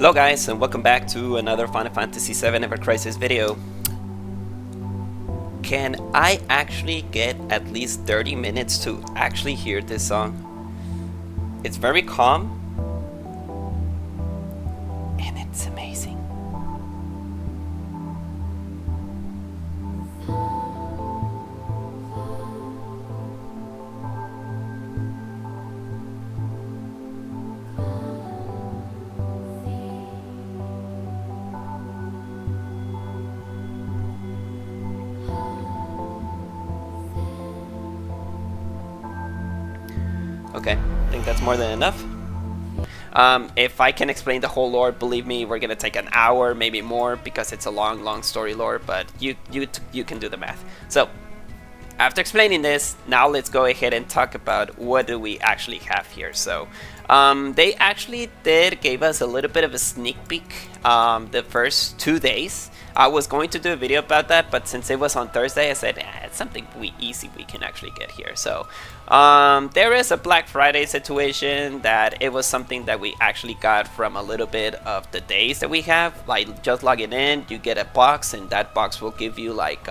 Hello guys, and welcome back to another Final Fantasy VII Ever Crisis video. Can I actually get at least 30 minutes to actually hear this song? It's very calm, and it's amazing. Okay, I think that's more than enough. If I can explain the whole lore, believe me, we're gonna take an hour, maybe more, because it's a long story lore. But you can do the math. So, after explaining this, now let's go ahead and talk about what do we actually have here. So, they actually gave us a little bit of a sneak peek the first 2 days. I was going to do a video about that, but since it was on Thursday, I said it's something easy we can actually get here. So there is a Black Friday situation that it was something that we actually got from a little bit of the days that we have. Like just logging in, you get a box, and that box will give you like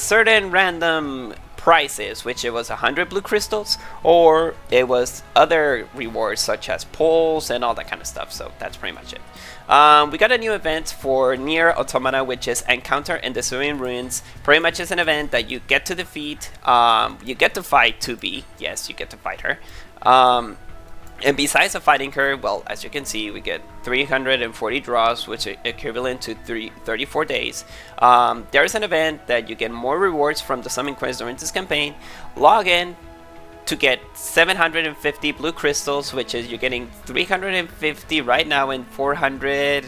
certain random prices, which it was 100 blue crystals, or it was other rewards such as pulls and all that kind of stuff. So that's pretty much it. We got a new event for NieR Automata, which is Encounter in the Syrian Ruins. Pretty much is an event that you get to defeat. You get to fight 2B. Yes, you get to fight her. And besides of fighting her, well, as you can see, we get 340 draws, which is equivalent to 34 days. There's an event that you get more rewards from the summon quest during this campaign. Log in to get 750 blue crystals, which is you're getting 350 right now and 400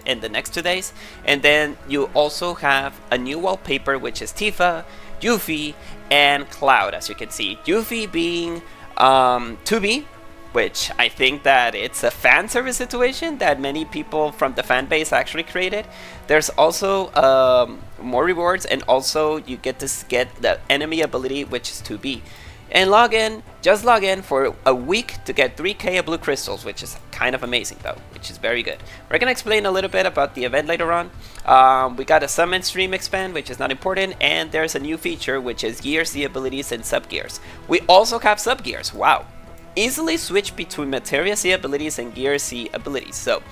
in the next 2 days. And then you also have a new wallpaper, which is Tifa, Yuffie, and Cloud, as you can see. Yuffie being 2B, which I think that it's a fan service situation that many people from the fan base actually created. There's also more rewards, and also you get to get the enemy ability, which is 2B. And just log in for a week to get 3k of blue crystals, which is kind of amazing though, which is very good. We're gonna explain a little bit about the event later on. We got a summon stream expand, which is not important, and there's a new feature, which is Gear C abilities and sub gears. We also have sub gears. Wow. Easily switch between Materia C abilities and Gear C abilities. So,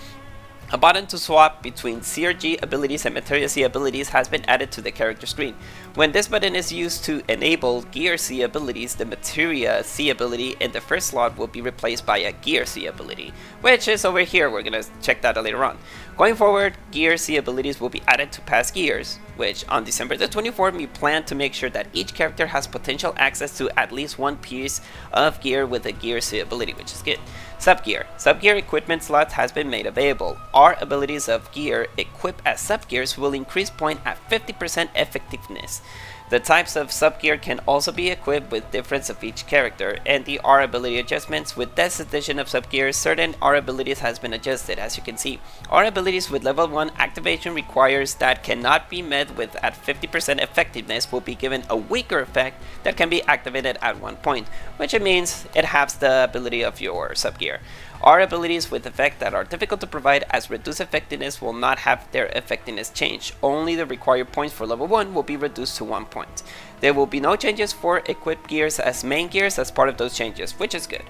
a button to swap between CRG abilities and Materia C abilities has been added to the character screen. When this button is used to enable Gear C abilities, the Materia C ability in the first slot will be replaced by a Gear C ability, which is over here. We're gonna check that out later on. Going forward, Gear C abilities will be added to past gears, which on December the 24th, we plan to make sure that each character has potential access to at least one piece of gear with a Gear C ability, which is good. Subgear. Subgear equipment slots has been made available. Our abilities of gear equipped as subgears will increase point at 50% effectiveness. The types of subgear can also be equipped with difference of each character, and the R ability adjustments. With this addition of subgears, certain R abilities has been adjusted. As you can see, R abilities with level 1 activation requires that cannot be met with at 50% effectiveness will be given a weaker effect that can be activated at 1 point, which means it halves the ability of your subgear. R abilities with effect that are difficult to provide as reduced effectiveness will not have their effectiveness change. Only the required points for level 1 will be reduced to 1 point. There will be no changes for equipped gears as main gears as part of those changes, which is good.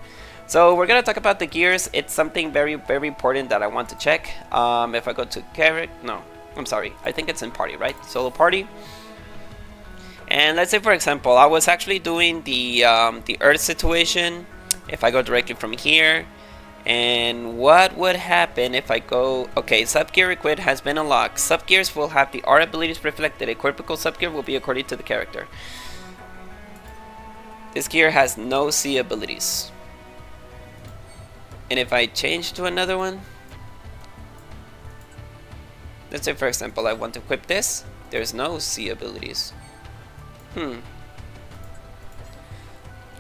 So we're going to talk about the gears. It's something very important that I want to check. If I go to character, no, I'm sorry, I think it's in party, right? Solo party. And let's say, for example, I was actually doing the Earth situation. If I go directly from here, and what would happen if I go... Okay, subgear equip has been unlocked. Subgears will have the R abilities reflected. A typical subgear will be according to the character. This gear has no C abilities. And if I change to another one... Let's say, for example, I want to equip this. There's no C abilities.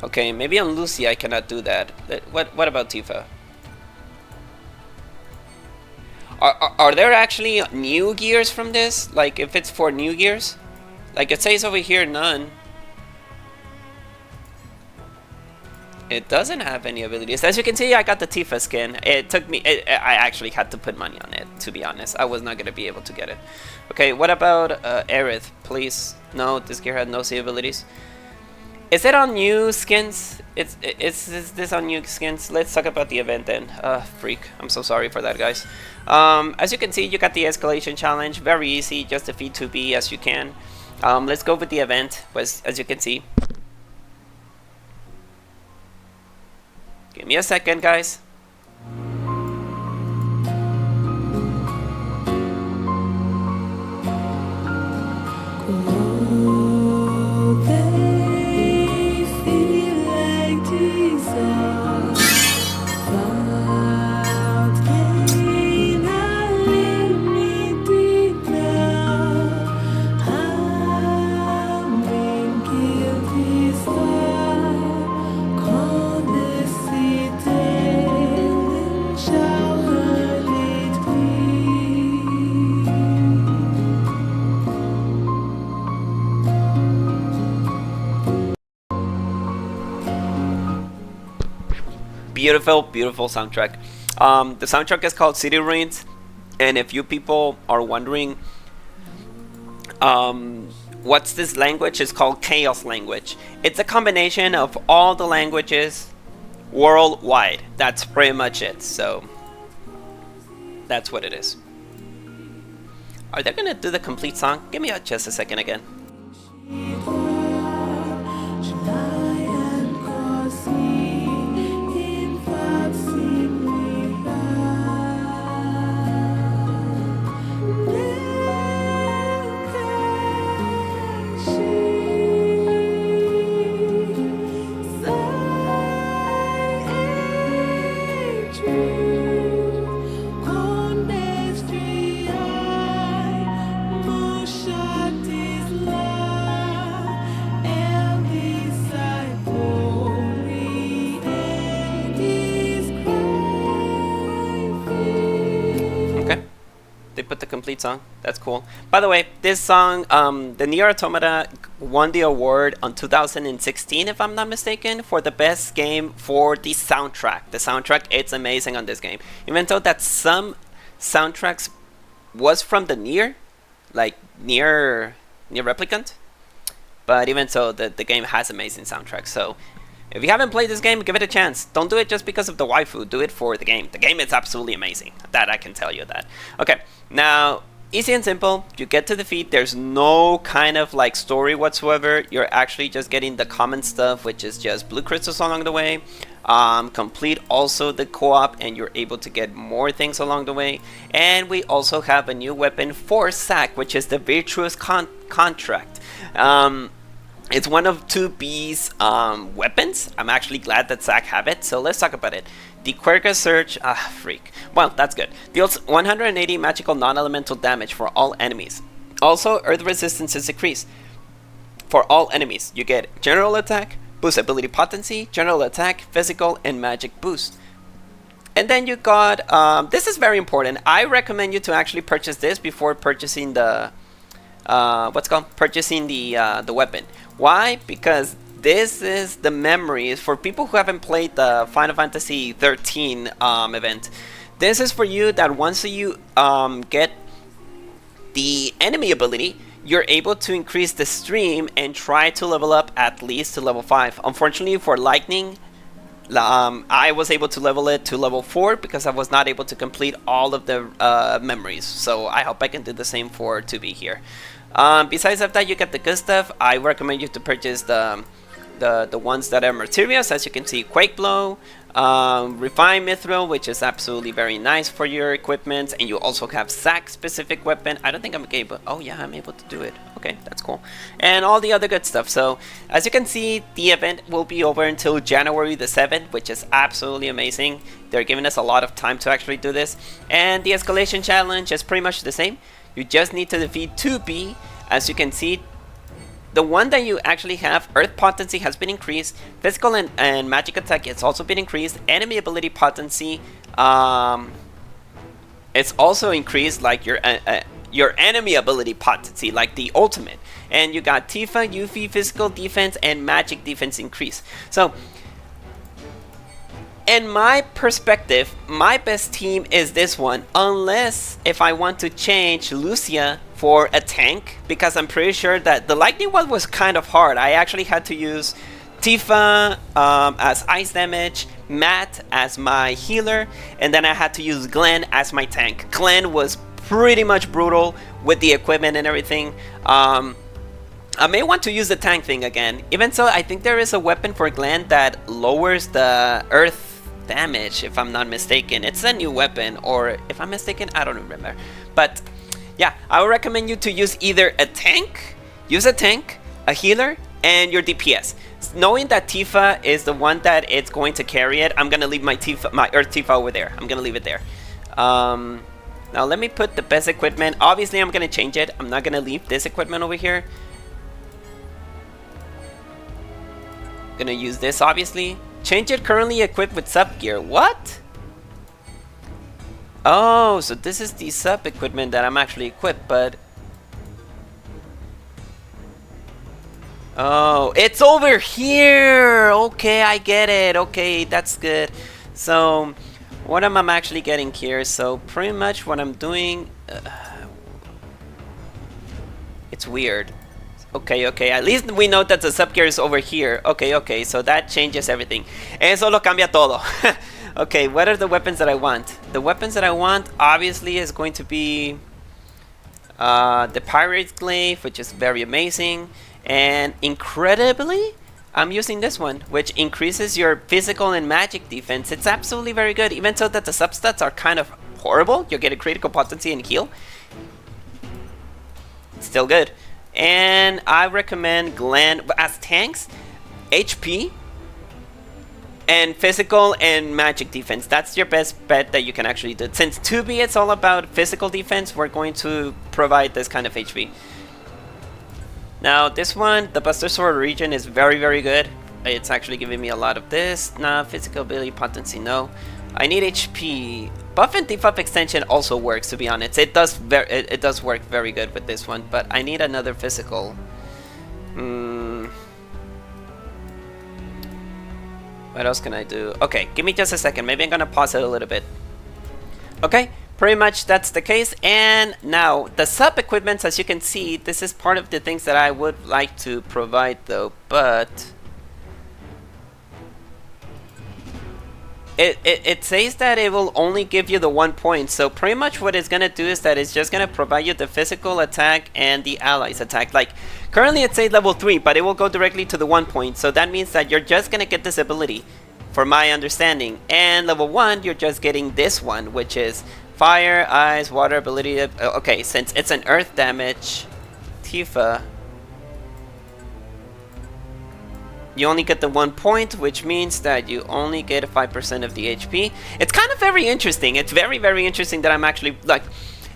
Okay, maybe on Lucy I cannot do that. What about Tifa? Are there actually new gears from this? Like if it's for new gears? Like it says over here, none. It doesn't have any abilities. As you can see, I got the Tifa skin. It took me... I actually had to put money on it, to be honest. I was not going to be able to get it. Okay, what about Aerith? Please. No, this gear had no C abilities. Is it on new skins? Is this on new skins? Let's talk about the event then. Freak. I'm so sorry for that, guys. As you can see, you got the escalation challenge. Very easy. Just defeat 2B as you can. Let's go with the event. As you can see. Give me a second, guys. Beautiful, beautiful soundtrack. The soundtrack is called City Ruins, and if you people are wondering what's this language, it's called Chaos language. It's a combination of all the languages worldwide. That's pretty much it. So that's what it is. Are they gonna do the complete song? Give me just a second again. Put the complete song. That's cool. By the way, this song, the NieR Automata won the award on 2016, if I'm not mistaken, for the best game for the soundtrack. The soundtrack, it's amazing on this game. Even though that some soundtracks was from the NieR, like NieR Replicant, but even so, the game has amazing soundtracks. So if you haven't played this game, give it a chance. Don't do it just because of the waifu. Do it for the game. The game is absolutely amazing. That I can tell you that. Okay, now, easy and simple. You get to defeat. There's no kind of like story whatsoever. You're actually just getting the common stuff, which is just blue crystals along the way. Complete also the co-op, and you're able to get more things along the way. And we also have a new weapon for Zack, which is the Virtuous Contract. It's one of 2B's weapons. I'm actually glad that Zack have it, so let's talk about it. The Querca Surge, freak. Well, that's good. Deals 180 magical non-elemental damage for all enemies. Also, earth resistance is decreased. For all enemies, you get general attack, boost ability potency, general attack, physical, and magic boost. And then you got, this is very important. I recommend you to actually purchase this before purchasing the, purchasing the weapon. Why? Because this is the memories for people who haven't played the Final Fantasy 13 event. This is for you that once you get the enemy ability, you're able to increase the stream and try to level up at least to level 5. Unfortunately for Lightning, I was able to level it to level 4 because I was not able to complete all of the memories. So I hope I can do the same for 2B here. Besides of that, you get the good stuff. I recommend you to purchase the ones that are materials. As you can see, Quake Blow, Refine Mithril, which is absolutely very nice for your equipment, and you also have Zack specific weapon. I don't think I'm able. Oh yeah, I'm able to do it. Okay, that's cool. And all the other good stuff. So as you can see, the event will be over until January the 7th, which is absolutely amazing. They're giving us a lot of time to actually do this, and the escalation challenge is pretty much the same. You just need to defeat 2B. As you can see, the one that you actually have, Earth Potency has been increased. Physical and magic attack has also been increased. Enemy ability potency, it's also increased, like your enemy ability potency, like the ultimate. And you got Tifa, Yuffie, physical defense, and magic defense increase. So in my perspective, my best team is this one, unless if I want to change Lucia for a tank, because I'm pretty sure that the lightning one was kind of hard. I actually had to use Tifa as ice damage, Matt as my healer, and then I had to use Glenn as my tank. Glenn was pretty much brutal with the equipment and everything. I may want to use the tank thing again. Even so, I think there is a weapon for Glenn that lowers the earth damage, if I'm not mistaken. It's a new weapon, or if I'm mistaken, I don't remember. But yeah, I would recommend you to use either a tank, a healer, and your DPS. Knowing that Tifa is the one that it's going to carry it, I'm gonna leave my Earth Tifa over there. I'm gonna leave it there. Now let me put the best equipment. Obviously, I'm gonna change it. I'm not gonna leave this equipment over here. Gonna use this, obviously. Change it currently equipped with sub gear. What? Oh, so this is the sub equipment that I'm actually equipped, but oh, it's over here. Okay, I get it. Okay, that's good. So what am I actually getting here? So pretty much what I'm doing, it's weird. Okay, at least we know that the sub gear is over here. Okay, so that changes everything. Eso lo cambia todo. Okay, what are the weapons that I want? The weapons that I want obviously is going to be the Pirate's Glaive, which is very amazing. And incredibly, I'm using this one, which increases your physical and magic defense. It's absolutely very good, even so that the substats are kind of horrible. You get a critical potency and heal. It's still good. And I recommend Glenn as tanks, HP, and physical and magic defense. That's your best bet that you can actually do. Since 2B it's all about physical defense, we're going to provide this kind of HP. Now this one, the Buster Sword region, is very, very good. It's actually giving me a lot of this. Nah, physical ability potency, no. I need HP. Buff and debuff extension also works, to be honest. It does work very good with this one, but I need another physical. What else can I do? Okay, give me just a second. Maybe I'm gonna pause it a little bit. Okay, pretty much that's the case. And now the sub equipments, as you can see, this is part of the things that I would like to provide though, but it says that it will only give you the 1 point. So pretty much what it's gonna do is that it's just gonna provide you the physical attack and the allies attack. Like currently it says level 3, but it will go directly to the 1 point. So that means that you're just gonna get this ability, for my understanding. And level 1, you're just getting this one, which is fire, ice, water ability. Okay, since it's an earth damage, Tifa, you only get the 1 point, which means that you only get 5% of the HP. It's kind of very interesting. It's very, very interesting that I'm actually, like,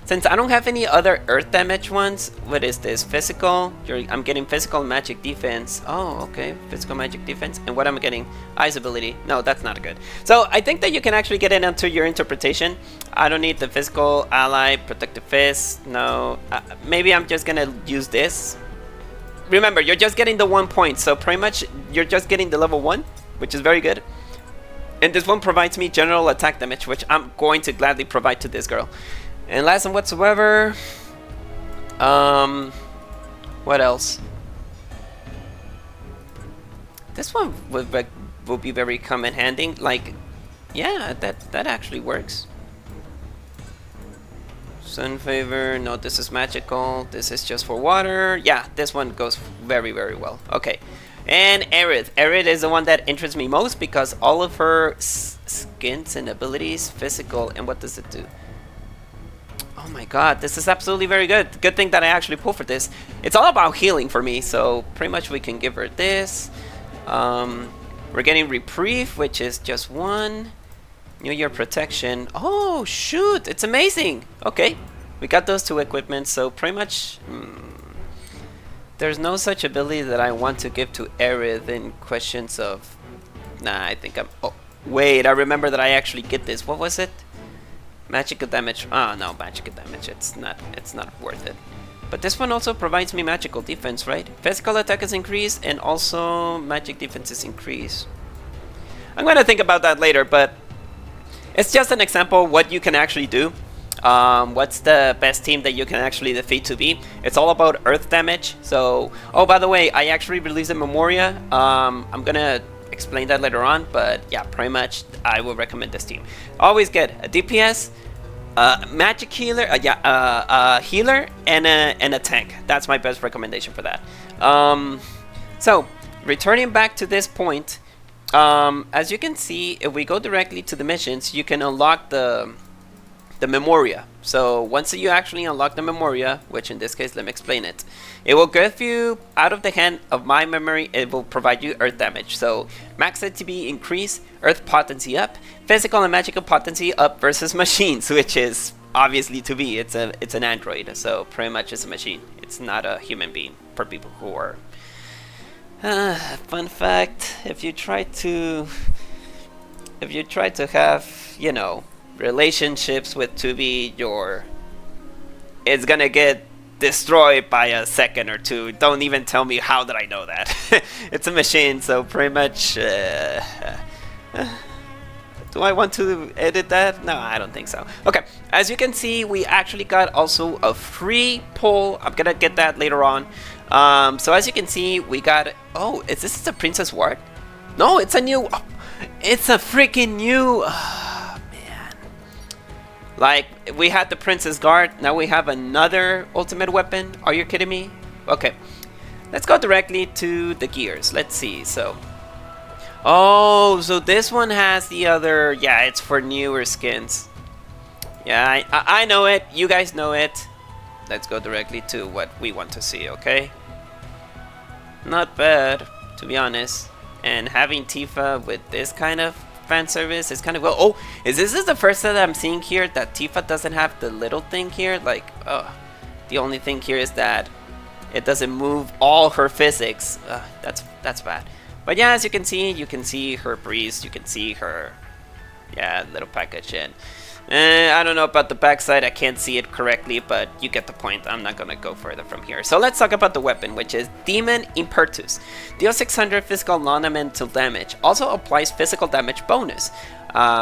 since I don't have any other earth damage ones, what is this? Physical, I'm getting physical magic defense. Oh, okay, physical magic defense. And what am I getting? Ice ability. No, that's not good. So I think that you can actually get it into your interpretation. I don't need the physical, ally, protective fist. No, maybe I'm just gonna use this. Remember, you're just getting the 1 point, so pretty much you're just getting the level 1, which is very good. And this one provides me general attack damage, which I'm going to gladly provide to this girl. And last and whatsoever, what else? This one will be very come in handy. Like, yeah, that actually works. Sun favor, no, this is magical, this is just for water. Yeah, this one goes very, very well. Okay, and Aerith. Aerith is the one that interests me most because all of her skins and abilities, physical, and what does it do? Oh my god, this is absolutely very good. Good thing that I actually pulled for this. It's all about healing for me, so pretty much we can give her this. We're getting reprieve, which is just 1. New Year protection. Oh shoot, it's amazing. Okay, we got those 2 equipments, so pretty much there's no such ability that I want to give to Aerith in questions of. Nah, I think I'm. Oh wait, I remember that I actually get this. What was it? Magical damage. Ah, no, magical damage. It's not worth it. But this one also provides me magical defense, right? Physical attack is increased, and also magic defense is increased. I'm gonna think about that later, but it's just an example of what you can actually do. What's the best team that you can actually defeat to be? It's all about earth damage. So, oh, by the way, I actually released a Memoria. I'm gonna explain that later on, but yeah, pretty much I will recommend this team. Always get a DPS, magic healer, healer, and a tank. That's my best recommendation for that. So, returning back to this point, as you can see, if we go directly to the missions, you can unlock the Memoria. So once you actually unlock the Memoria, which in this case, let me explain it, it will give you, out of the hand of my memory, it will provide you earth damage. So max ATB increase, earth potency up, physical and magical potency up versus machines, which is obviously to be. It's an android, so pretty much it's a machine. It's not a human being, for people who are. Fun fact: if you try to have, you know, relationships with 2B, it's gonna get destroyed by a second or two. Don't even tell me how did I know that. It's a machine, so pretty much do I want to edit that? No, I don't think so. Okay, as you can see, we actually got also a free pull. I'm gonna get that later on. So as you can see, we got, oh, is this the Princess Ward? No, it's a new, it's a freaking new, like, we had the Princess Guard, now we have another ultimate weapon. Are you kidding me? Okay, let's go directly to the gears. Let's see, so. Oh, so this one has the other, yeah, it's for newer skins. Yeah, I know it, you guys know it. Let's go directly to what we want to see, okay? Not bad, to be honest. And having Tifa with this kind of fan service is kind of well. Oh, is this the first that I'm seeing here that Tifa doesn't have the little thing here? Like, the only thing here is that it doesn't move all her physics. That's bad. But yeah, as you can see her breeze, you can see her, yeah, little package. And I don't know about the backside, I can't see it correctly, but you get the point. I'm not gonna go further from here. So let's talk about the weapon, which is Demon Impertus. Deals 600 physical non-elemental damage. Also applies physical damage bonus,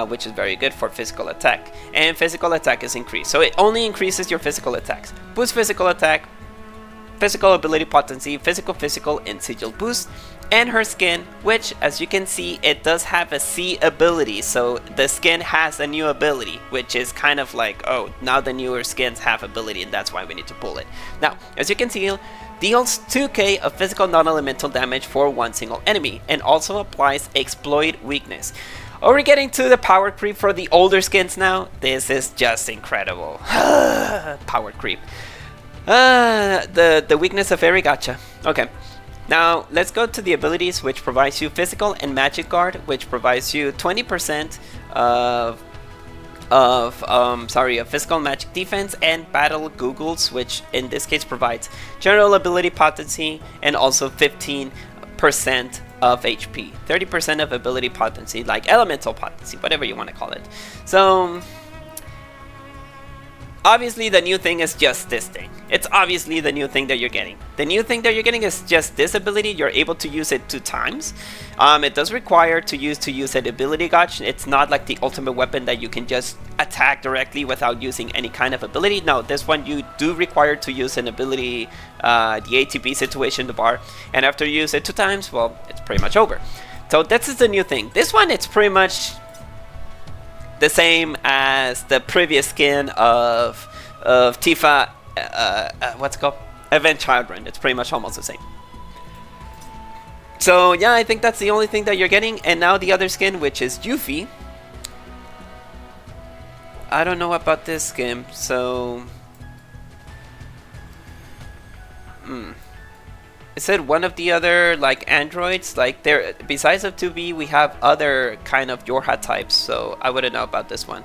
which is very good for physical attack. And physical attack is increased, so it only increases your physical attacks. Boost physical attack, physical ability potency, physical, and sigil boost. And her skin, which as you can see, it does have a C ability, so the skin has a new ability, which is kind of like, oh, now the newer skins have ability, and that's why we need to pull it. Now, as you can see, deals 2k of physical non-elemental damage for one single enemy, and also applies exploit weakness. Are we getting to the power creep for the older skins now? This is just incredible. Power creep. The weakness of every gacha. Okay. Now, let's go to the abilities, which provides you Physical and Magic Guard, which provides you 20% of Physical Magic Defense, and Battle Googles, which in this case provides General Ability Potency, and also 15% of HP. 30% of Ability Potency, like Elemental Potency, whatever you want to call it. So, obviously the new thing is just this thing. It's obviously the new thing that you're getting. The new thing that you're getting is just this ability. You're able to use it 2 times. It does require to use an ability gauge. It's not like the ultimate weapon that you can just attack directly without using any kind of ability. No, this one you do require to use an ability, the ATB situation, the bar. And after you use it 2 times, well, it's pretty much over. So this is the new thing. This one, it's pretty much the same as the previous skin of Tifa, what's it called? Event Children. It's pretty much almost the same. So yeah, I think that's the only thing that you're getting. And now the other skin, which is Yuffie. I don't know about this skin, so it said one of the other like androids, like there besides of 2B we have other kind of Yorha types, so I wouldn't know about this one.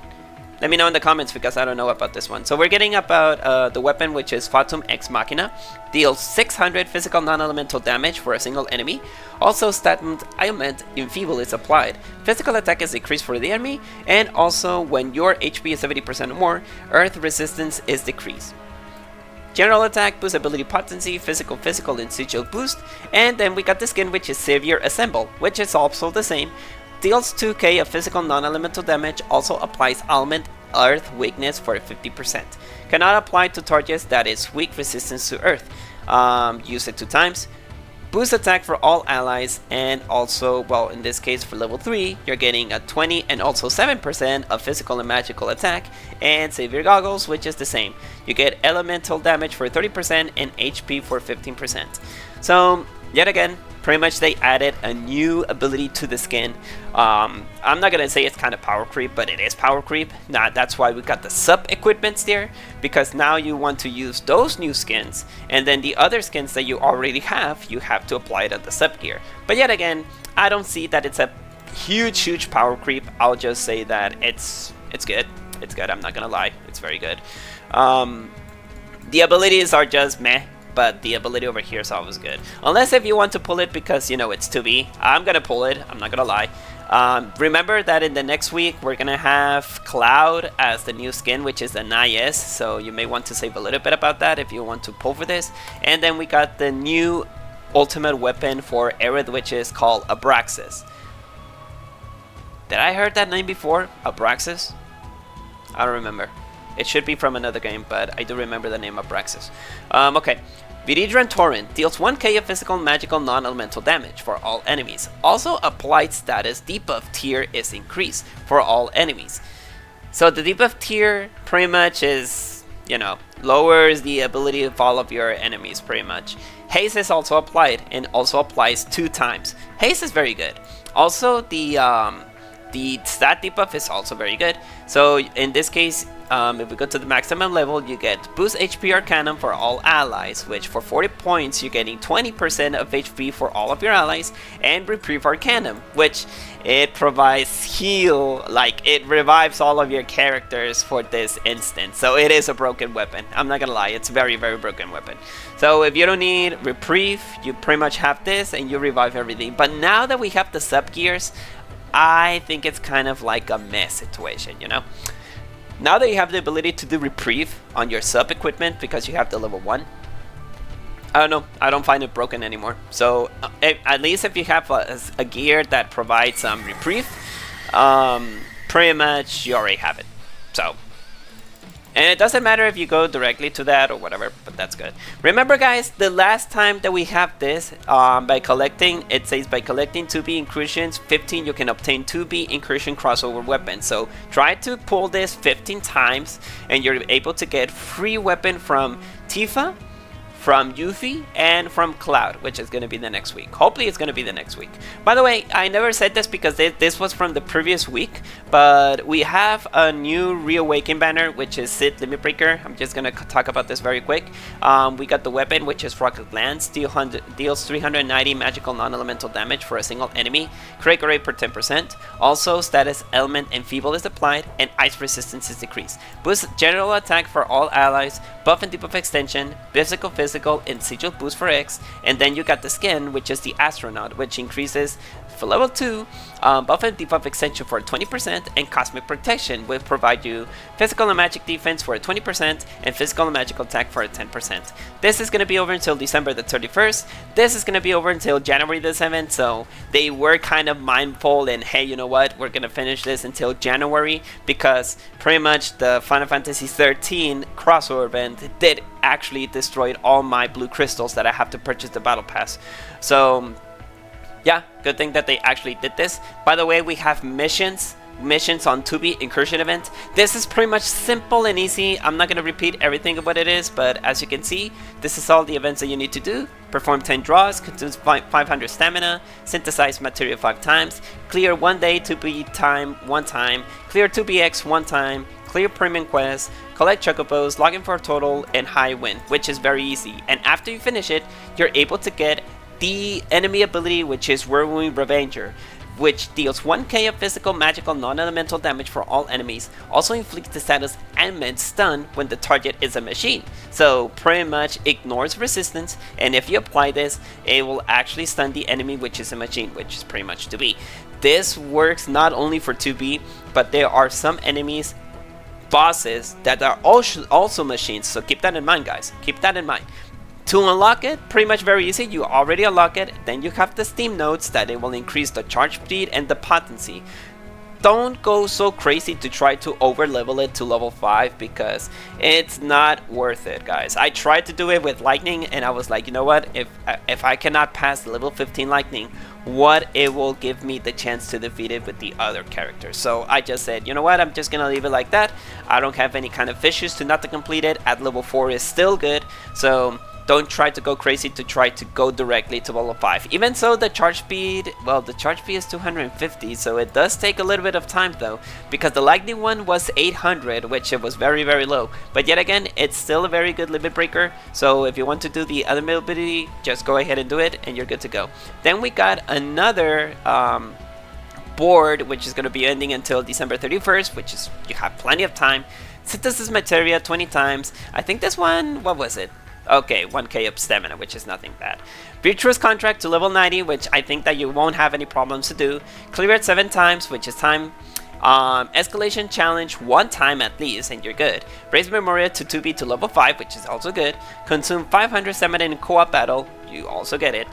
Let me know in the comments because I don't know about this one. So we're getting about the weapon, which is Fatum Ex Machina. Deals 600 physical non-elemental damage for a single enemy. Also statement ailment enfeeble is applied. Physical attack is decreased for the enemy, and also when your HP is 70% or more, earth resistance is decreased. General attack, boost ability potency, physical, and sigil boost. And then we got the skin, which is Savior Assemble, which is also the same. Deals 2k of physical non-elemental damage, also applies element earth weakness for 50%. Cannot apply to targets that is weak resistance to earth. Use it 2 times. Boost attack for all allies, and also, well, in this case for level 3, you're getting a 20 and also 7% of physical and magical attack, and Savior Goggles, which is the same. You get elemental damage for 30% and HP for 15%. So, yet again, pretty much they added a new ability to the skin. I'm not gonna say it's kind of power creep, but it is power creep. Now that's why we got the sub equipments there, because now you want to use those new skins, and then the other skins that you already have, you have to apply it at the sub gear. But yet again, I don't see that it's a huge power creep. I'll just say that it's good. It's good. I'm not gonna lie. It's very good. The abilities are just meh, but the ability over here is always good. Unless if you want to pull it because, you know, it's 2B. I'm gonna pull it, I'm not gonna lie. Remember that in the next week, we're gonna have Cloud as the new skin, which is the NieR, so you may want to save a little bit about that if you want to pull for this. And then we got the new ultimate weapon for Aerith, which is called Abraxas. Did I heard that name before? Abraxas? I don't remember. It should be from another game, but I do remember the name Abraxas. Okay. Viridran Torrent deals 1k of physical, magical, non-elemental damage for all enemies. Also, applied status debuff tier is increased for all enemies. So the debuff tier pretty much is, you know, lowers the ability of all of your enemies pretty much. Haste is also applied and also applies 2 times. Haste is very good. Also, the stat debuff is also very good. So in this case, if we go to the maximum level, you get boost HP Arcanum for all allies, which for 40 points you're getting 20% of HP for all of your allies, and Reprieve Arcanum, which it provides heal, like it revives all of your characters for this instance. So it is a broken weapon. I'm not gonna lie, it's a very broken weapon. So if you don't need Reprieve, you pretty much have this and you revive everything. But now that we have the sub gears, I think it's kind of like a mess situation, you know? Now that you have the ability to do Reprieve on your sub equipment because you have the level 1, I don't know, I don't find it broken anymore. So at least if you have a gear that provides some Reprieve, pretty much you already have it. So, and it doesn't matter if you go directly to that or whatever, but that's good. Remember guys, the last time that we have this, by collecting, it says by collecting 2B incursions 15, you can obtain 2B incursion crossover weapons. So try to pull this 15 times and you're able to get free weapon from Tifa, from Yuffie, and from Cloud, which is going to be the next week. Hopefully it's going to be the next week. By the way, I never said this because this was from the previous week, but we have a new Reawakening Banner, which is Cid Limit Breaker. I'm just going to talk about this very quick. We got the weapon, which is Rocket Lance, deals 390 magical non-elemental damage for a single enemy, critical rate per 10%. Also, status element enfeeble is applied, and ice resistance is decreased. Boosts general attack for all allies, buff and debuff extension, physical, and sigil boost for X, and then you got the skin, which is the Astronaut, which increases for level 2, buff and debuff extension for 20%, and cosmic protection will provide you physical and magic defense for 20% and physical and magical attack for 10%. This is going to be over until December the 31st. This is going to be over until January the 7th, so they were kind of mindful and hey, you know what, we're going to finish this until January, because pretty much the Final Fantasy 13 crossover event did actually destroyed all my blue crystals that I have to purchase the battle pass. So yeah, good thing that they actually did this. By the way, we have missions on 2B incursion event. This is pretty much simple and easy. I'm not going to repeat everything of what it is, but as you can see, this is all the events that you need to do. Perform 10 draws, consumes 500 stamina, synthesize material 5 times, clear 1 day 2B time 1 time, clear 2BX 1 time, clear premium quests, collect chocobos, log in for a total, and high win, which is very easy. And after you finish it, you're able to get the enemy ability, which is Whirlwind Revenger, which deals 1k of physical, magical, non-elemental damage for all enemies. Also inflicts the status Ailment Stun when the target is a machine. So pretty much ignores resistance, and if you apply this, it will actually stun the enemy, which is a machine, which is pretty much 2B. This works not only for 2B, but there are some enemies, bosses, that are also machines, so keep that in mind guys, keep that in mind. To unlock it, pretty much very easy. You already unlock it. Then you have the Steam notes that it will increase the charge speed and the potency. Don't go so crazy to try to over level it to level 5 because it's not worth it, guys. I tried to do it with lightning and I was like, you know what, if I cannot pass level 15 lightning, what it will give me the chance to defeat it with the other characters. So I just said, you know what, I'm just gonna leave it like that. I don't have any kind of issues to not to complete it. At level 4 is still good, so don't try to go crazy to try to go directly to level 5. Even so, the charge speed, well, the charge speed is 250, so it does take a little bit of time though, because the lightning one was 800, which it was very, very low. But yet again, it's still a very good limit breaker, so if you want to do the other ability, just go ahead and do it, and you're good to go. Then we got another board, which is going to be ending until December 31st, which is, you have plenty of time. Synthesis Materia 20 times. I think this one, what was it? Okay, 1k of stamina, which is nothing bad. Virtuous Contract to level 90, which I think that you won't have any problems to do. Clear it 7 times, which is time. Escalation Challenge 1 time at least, and you're good. Raise Memoria to 2B to level 5, which is also good. Consume 500 stamina in co-op battle, you also get it.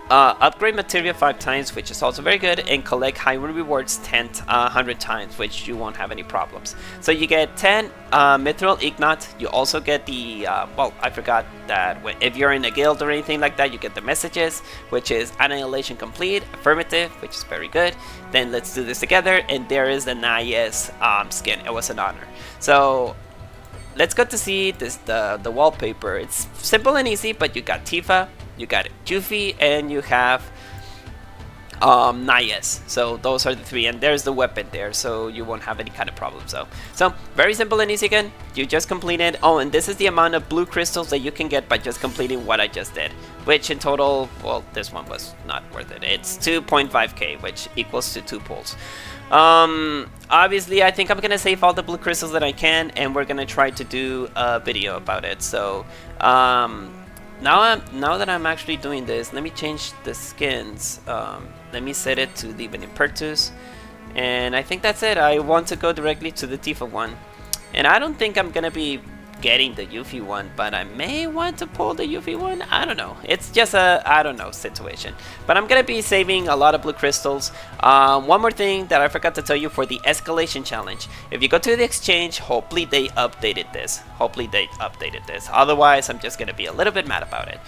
Upgrade Materia 5 times, which is also very good. And collect high rewards 100 times, which you won't have any problems. So you get 10 Mithril Ignat. You also get the, well, I forgot that if you're in a guild or anything like that, you get the messages, which is Annihilation Complete, Affirmative, which is very good. Then let's do this together, and there is the NieR skin. It was an honor. So let's go to see this the wallpaper. It's simple and easy, but you got Tifa, you got Yuffie, and you have NieR. So those are the 3, and there's the weapon there, so you won't have any kind of problem. So very simple and easy again. You just completed. Oh, and this is the amount of blue crystals that you can get by just completing what I just did, which in total, well, this one was not worth it. It's 2.5k, which equals to 2 pulls. Obviously I think I'm gonna save all the blue crystals that I can, and we're gonna try to do a video about it. So now that I'm actually doing this, let me change the skins. Let me set it to the Impertus, and I think that's it. I want to go directly to the Tifa one, and I don't think I'm gonna be getting the Yuffie one, but I may want to pull the Yuffie one. I don't know. It's just a I don't know situation. But I'm gonna be saving a lot of blue crystals. One more thing that I forgot to tell you for the escalation challenge. If you go to the exchange, hopefully they updated this. Otherwise, I'm just gonna be a little bit mad about it.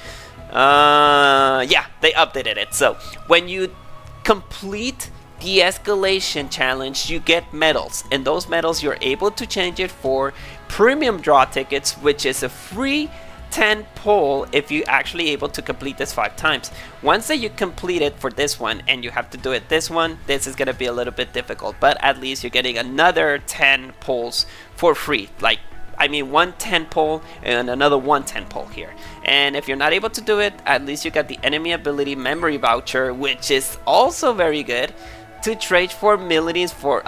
Yeah, they updated it. So when you complete the escalation challenge, you get medals, and those medals you're able to change it for premium draw tickets, which is a free 10 pull if you actually able to complete this 5 times. Once that you complete it for this one, and you have to do it this one, this is gonna be a little bit difficult, but at least you're getting another 10 pulls for free. Like, I mean, 1 10 pull and another 1 10 pull here. And if you're not able to do it, at least you got the enemy ability memory voucher, which is also very good, to trade for abilities for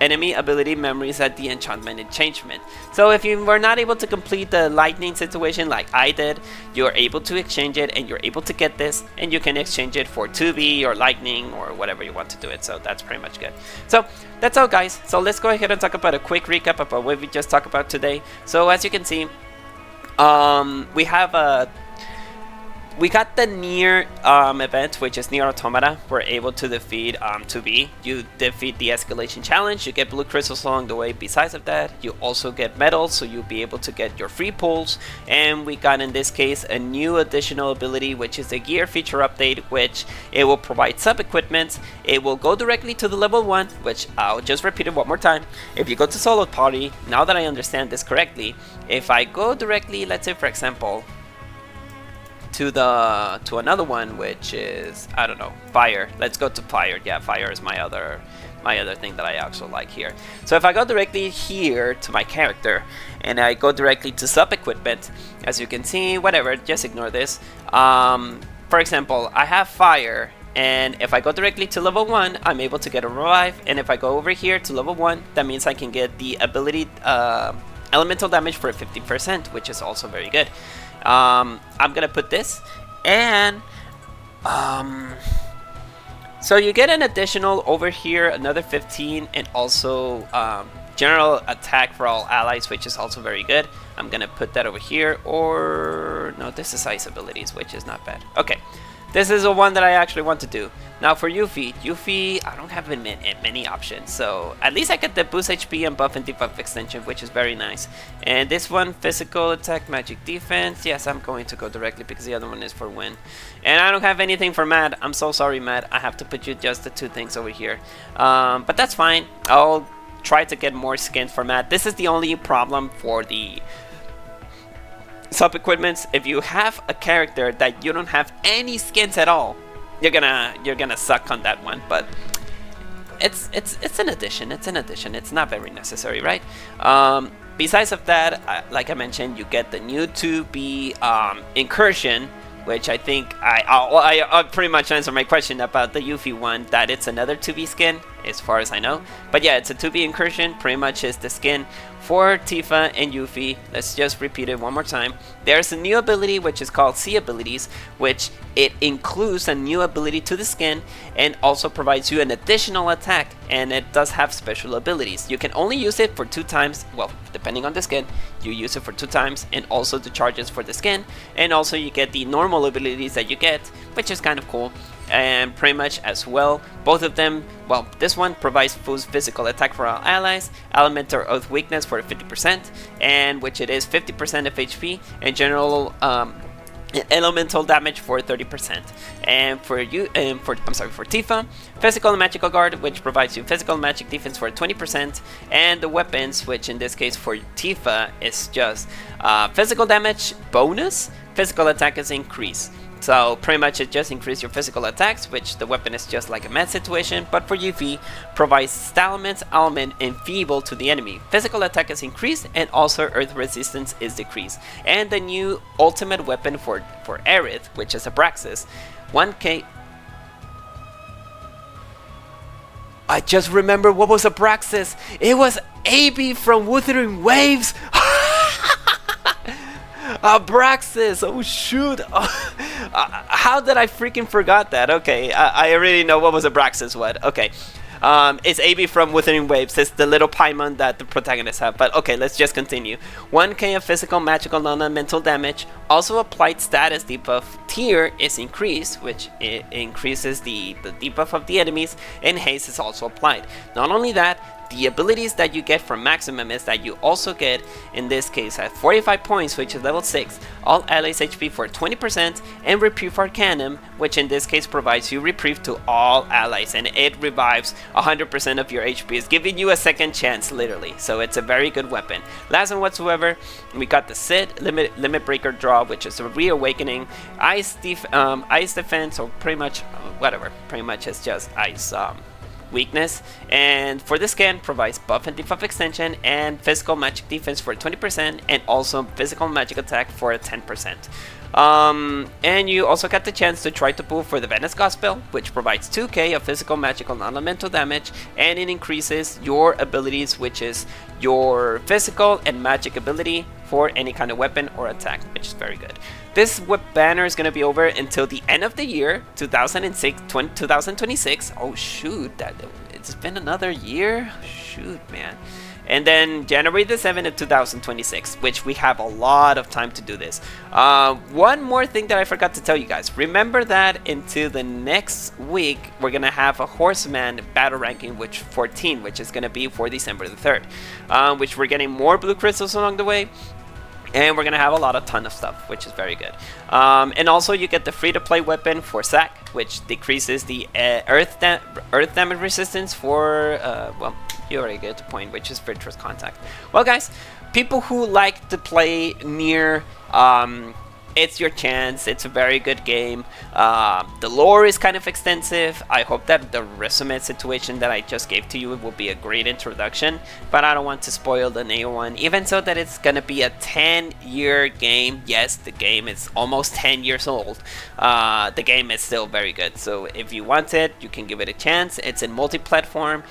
enemy ability memories at the enchantment enchantment. So if you were not able to complete the lightning situation like I did, you're able to exchange it, and you're able to get this, and you can exchange it for 2B or lightning or whatever you want to do it. So that's pretty much good. So that's all, guys. So let's go ahead and talk about a quick recap about what we just talked about today. So as you can see, we have we got the NieR event, which is NieR Automata. We're able to defeat 2B. You defeat the escalation challenge, you get blue crystals along the way. Besides of that, you also get medals, so you'll be able to get your free pulls. And we got, in this case, a new additional ability, which is the gear feature update, which it will provide sub-equipment. It will go directly to the level 1, which I'll just repeat it one more time. If you go to solo party, now that I understand this correctly, if I go directly, let's say for example, to another one, which is, I don't know, fire. Let's go to fire. Yeah, fire is my other thing that I also like here. So if I go directly here to my character, and I go directly to sub equipment, as you can see, whatever, just ignore this. For example, I have fire, and if I go directly to level 1, I'm able to get a revive. And if I go over here to level 1, that means I can get the ability elemental damage for 50%, which is also very good. I'm gonna put this, and So you get an additional over here, another 15, and also general attack for all allies, which is also very good. I'm gonna put that over here, or no, this is ice abilities, which is not bad. Okay, this is the one that I actually want to do. Now for Yuffie, I don't have many options, so at least I get the boost HP and buff and debuff extension, which is very nice. And this one, physical attack, magic defense. Yes, I'm going to go directly because the other one is for win. And I don't have anything for Mad. I'm so sorry, Mad. I have to put you just the 2 things over here. But that's fine. I'll try to get more skins for Mad. This is the only problem for the sub-equipments. If you have a character that you don't have any skins at all, you're gonna suck on that one. But it's an addition. It's an addition. It's not very necessary, right? Besides of that, like I mentioned, you get the new 2B incursion, which I think I'll pretty much answer my question about the Yuffie one, that it's another 2B skin, as far as I know. But yeah, it's a 2B incursion, pretty much is the skin for Tifa and Yuffie. Let's just repeat it one more time. There's a new ability which is called C abilities, which it includes a new ability to the skin and also provides you an additional attack, and it does have special abilities. You can only use it for 2 times, well, depending on the skin, you use it for 2 times, and also the charges for the skin, and also you get the normal abilities that you get, which is kind of cool. And pretty much as well, both of them, well, this one provides boost physical attack for all allies, elemental earth weakness for 50%, and which it is 50% of HP, and general elemental damage for 30%. And for Tifa, physical and magical guard, which provides you physical and magic defense for 20%, and the weapons, which in this case for Tifa is just physical damage bonus, physical attack is increased. So pretty much it just increases your physical attacks, which the weapon is just like a med situation, but for Yuffie, provides stamina, element, and feeble to the enemy. Physical attack is increased, and also earth resistance is decreased. And the new ultimate weapon for Aerith, which is Abraxas, 1k... I just remember what was Abraxas. It was AB from Wuthering Waves. Abraxas, oh shoot. How did I freaking forgot that? Okay, I already know what was Abraxas. What? Okay. It's AB from Wuthering Waves. It's the little Paimon that the protagonists have. But okay, let's just continue. 1k of physical, magical, non-mental damage. Also applied status debuff tier is increased, which it increases the debuff of the enemies, and haste is also applied. Not only that, the abilities that you get from maximum is that you also get, in this case, at 45 points, which is level 6, all allies HP for 20%, and Reprieve Arcanum, which in this case provides you reprieve to all allies, and it revives 100% of your HP. It's giving you a second chance, literally. So it's a very good weapon. Last one whatsoever, we got the Cid Limit Breaker draw, which is a Reawakening, Ice Defense, or pretty much whatever. Pretty much it's just Ice weakness, and for the skin provides buff and debuff extension and physical magic defense for 20%, and also physical magic attack for 10%. And you also got the chance to try to pull for the Venice Gospel, which provides 2k of physical, magical, non-elemental damage, and it increases your abilities, which is your physical and magic ability for any kind of weapon or attack, which is very good. This banner is going to be over until the end of the year, 2026. Oh shoot, it's been another year? Shoot, man. And then January the 7th of 2026, which we have a lot of time to do this. One more thing that I forgot to tell you guys. Remember that into the next week, we're going to have a Horseman battle ranking, which 14, which is going to be for December the 3rd. Which we're getting more blue crystals along the way. And we're going to have a ton of stuff, which is very good. And also you get the free-to-play weapon for Zack, which decreases the earth damage resistance for, well, you already get the point, which is Virtuous Contact. Well, guys, people who like to play NieR, it's your chance. It's a very good game. The lore is kind of extensive. I hope that the resume situation that I just gave to you will be a great introduction, but I don't want to spoil the NieR one, even so that it's gonna be a 10-year game. Yes, the game is almost 10 years old. The game is still very good, so if you want it, you can give it a chance. It's in multi-platform.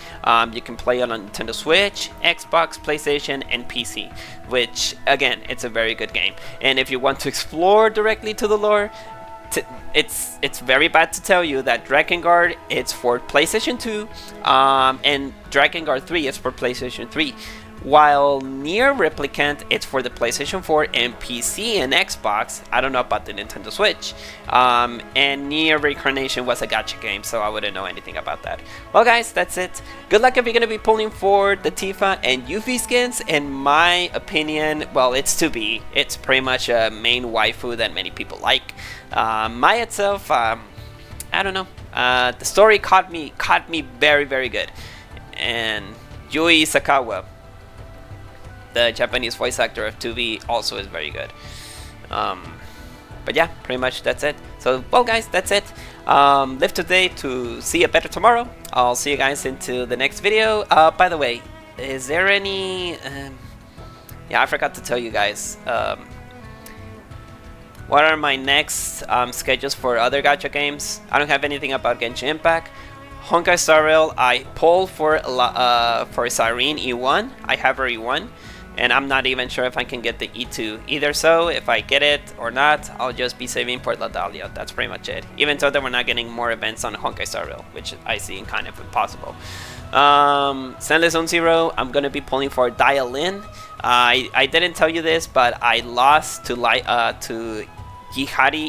You can play it on Nintendo Switch, Xbox, PlayStation, and PC, which again, it's a very good game. And if you want to explore directly to the lore, it's very bad to tell you that Drakengard it's for PlayStation 2, and Drakengard 3 is for PlayStation 3. While NieR Replicant, it's for the PlayStation 4 and PC and Xbox. I don't know about the Nintendo Switch. And NieR Reincarnation was a gacha game, so I wouldn't know anything about that. Well, guys, that's it. Good luck if you're going to be pulling for the Tifa and Yuffie skins. In my opinion, well, it's to be. It's pretty much a main waifu that many people like. Mai itself, I don't know. The story caught me very, very good. And Yui Sakawa, the Japanese voice actor of 2B, also is very good. But yeah, pretty much that's it. So, well, guys, that's it. Live today to see a better tomorrow. I'll see you guys into the next video. By the way, is there any... yeah, I forgot to tell you guys. What are my next schedules for other gacha games? I don't have anything about Genshin Impact. Honkai Star Rail, I pulled for Cyrene E1. I have her E1. And I'm not even sure if I can get the E2 either. So if I get it or not, I'll just be saving for La Dahlia. That's pretty much it. Even though that we're not getting more events on Honkai Star Rail, which I see kind of impossible. Zenless Zone Zero, I'm gonna be pulling for Dial In. I didn't tell you this, but I lost to Yihari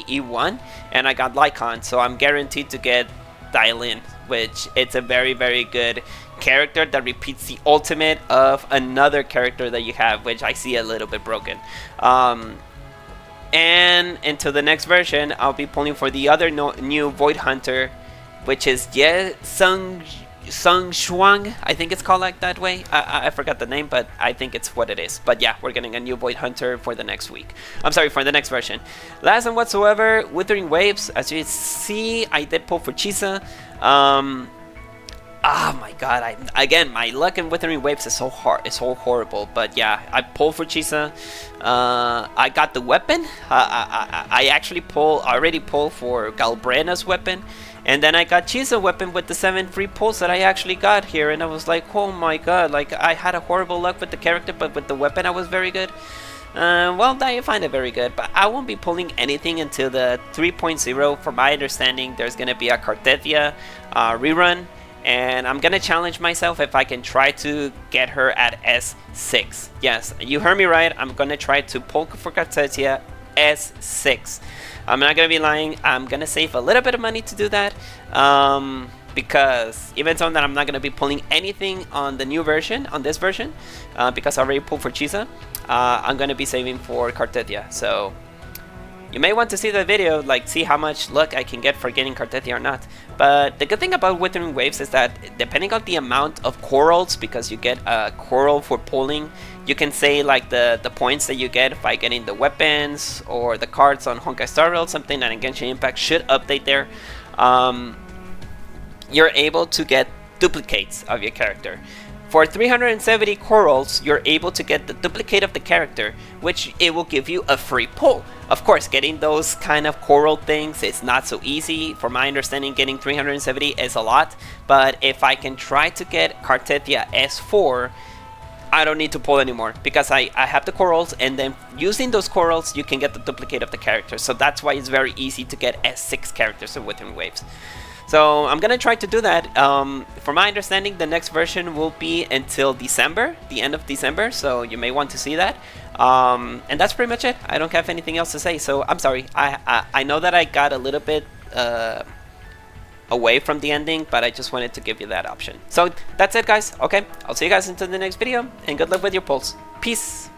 E1, and I got Lycon, so I'm guaranteed to get Dial In, which it's a very, very good character that repeats the ultimate of another character that you have, which I see a little bit broken. And into the next version, I'll be pulling for the other new Void Hunter, which is Sung Shuang. I think it's called like that way. I forgot the name, but I think it's what it is. But yeah, we're getting a new Void Hunter for the next week. I'm sorry, for the next version. Last and whatsoever, Withering Waves. As you see, I did pull for Chisa. Oh my god, again, my luck in Withering Waves is so hard, it's so horrible. But yeah, I pulled for Chisa. I got the weapon. I actually already pulled for Galbrena's weapon. And then I got Chisa weapon with the 7 free pulls that I actually got here. And I was like, oh my god, like I had a horrible luck with the character, but with the weapon I was very good. Well, I find it very good, but I won't be pulling anything until the 3.0. From my understanding, there's going to be a Cartesia rerun. And I'm gonna challenge myself if I can try to get her at S6. Yes, you heard me right. I'm gonna try to pull for Cartesia S6. I'm not gonna be lying. I'm gonna save a little bit of money to do that. Because even though that I'm not gonna be pulling anything on the new version, on this version, because I already pulled for Chisa, I'm gonna be saving for Cartesia. So you may want to see the video, like see how much luck I can get for getting Cartesia or not. But the good thing about Withering Waves is that depending on the amount of corals, because you get a coral for pulling, you can say like the points that you get by getting the weapons or the cards on Honkai Star Rail, something that in Genshin Impact should update there. You're able to get duplicates of your character. For 370 corals, you're able to get the duplicate of the character, which it will give you a free pull. Of course, getting those kind of coral things is not so easy. From my understanding, getting 370 is a lot. But if I can try to get Cartesia S4, I don't need to pull anymore, because I have the corals, and then using those corals, you can get the duplicate of the character. So that's why it's very easy to get S6 characters in Withering Waves. So I'm gonna try to do that. From my understanding, the next version will be until December, the end of December. So you may want to see that. And that's pretty much it. I don't have anything else to say. So I'm sorry. I know that I got a little bit away from the ending, but I just wanted to give you that option. So that's it, guys. Okay, I'll see you guys into the next video, and good luck with your pulls. Peace.